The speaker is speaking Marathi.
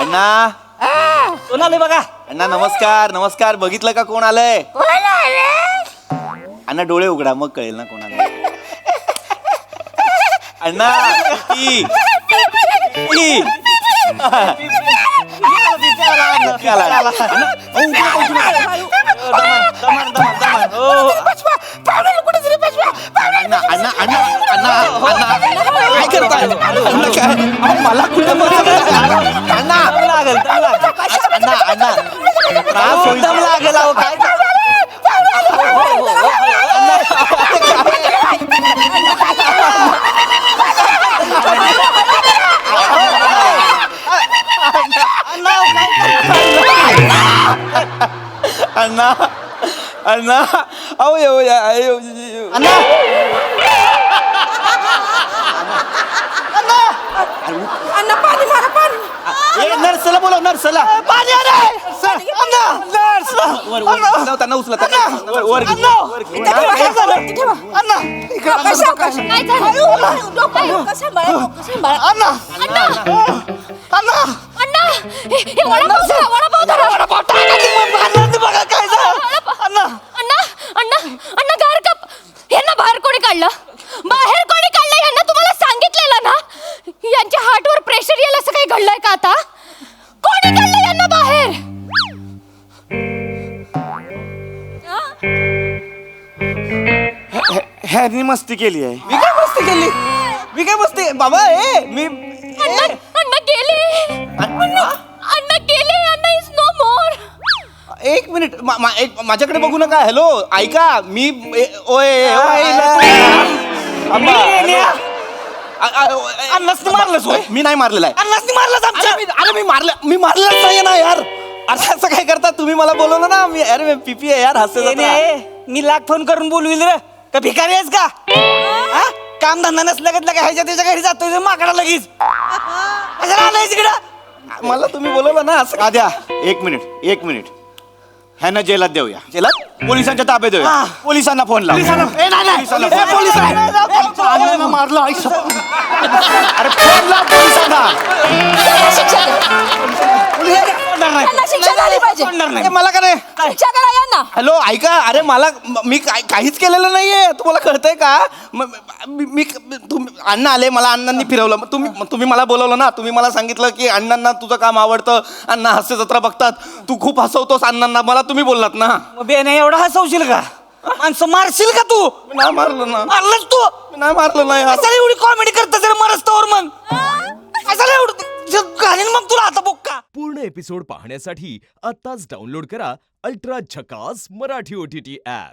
अण्णा कोण आले बघा. अण्णा नमस्कार नमस्कार. बघितलं का कोण आलंय? अण्णा डोळे उघडा मग कळेल ना कोण आलंय. अण्णा पिपी. पिपी. अण्णा अण्णा अण्णा अण्णा अण्णा काय करताय? अण्णा काय मला कुठं अण्णा लागेल अण्णा अण्णा त्रास होईल. लागेल अहो काय. अण्णा अण्णा अहो अण्णा अण्णा पाणी मारा पाणी. नर्सला बोलव नर्सला. पाणी आलंय. त्यांना उचला वर बाहेर कोणी काढलं? बाहेर कोणी काढलं? यांना तुम्हाला सांगितलेलं ना यांच्या हार्टवर प्रेशर येईल असं काही घडलंय का आता? कोणी काढलं यांना बाहेर? ह्यानी मस्ती केली आहे. मी काय मस्ती केली? मी काय मस्ती बाबा मी अण्णा अण्णा गेले. अण्णा गेले. अण्णा इज नो मोर. एक मिनिट माझ्याकडे बघू नका. हॅलो ऐका मी ओय अन्नाच मारलंच होय. मी नाही मारलेला आहे. अन्नाच मारलंच आमच्या. अरे मी मारलेलाच नाही ना यार. असं काय करता तुम्ही? मला बोलवलं ना मी. अरे मी पिपी आहे यार. हसते मी लाख फोन करून बोलविल रे का भिकारी आहेस का? काम धंदा नसल्या का ह्याच्या त्याच्या घरी जातोय माकडा लगेच. कशाला आलाय तिकडं? मला तुम्ही बोलवलं ना असं. आद्या एक मिनिट ह्यांना जेलात देऊया. जेलात पोलिसांच्या ताब्यात देऊया. पोलिसांना फोन लाव. पोलिसांना मारलं. अरे फोन लाव पोलिसांना. शिक्षा झाली पाहिजे. मला का नाही? शिक्षा करा यांना. हॅलो ऐका. अरे मला मी काहीच केलेलं नाहीये. तुम्हाला कळतंय का? मी अण्णा आले मला. अण्णांनी फिरवलं. तुम्ही मला बोलवलं ना. तुम्ही मला सांगितलं की अण्णांना तुझं काम आवडतं. अण्णा हास्य जत्रा बघतात. तू खूप हसवतोस अण्णांना. मला तुम्ही बोललात ना. बेने एवढा हसवशील का? माणसं मारशील का तू? मी नाही मारलं ना. मारलंच तू. मी नाही मारलं नाही. कशाला एवढी कॉमेडी करता जर मरस्तवर मग कशाला एवढं घालीन मग तुला आता बुक्का. पूर्ण एपिसोड पाहण्यासाठी आताच डाउनलोड करा अल्ट्रा झकास मराठी OTT ॲप.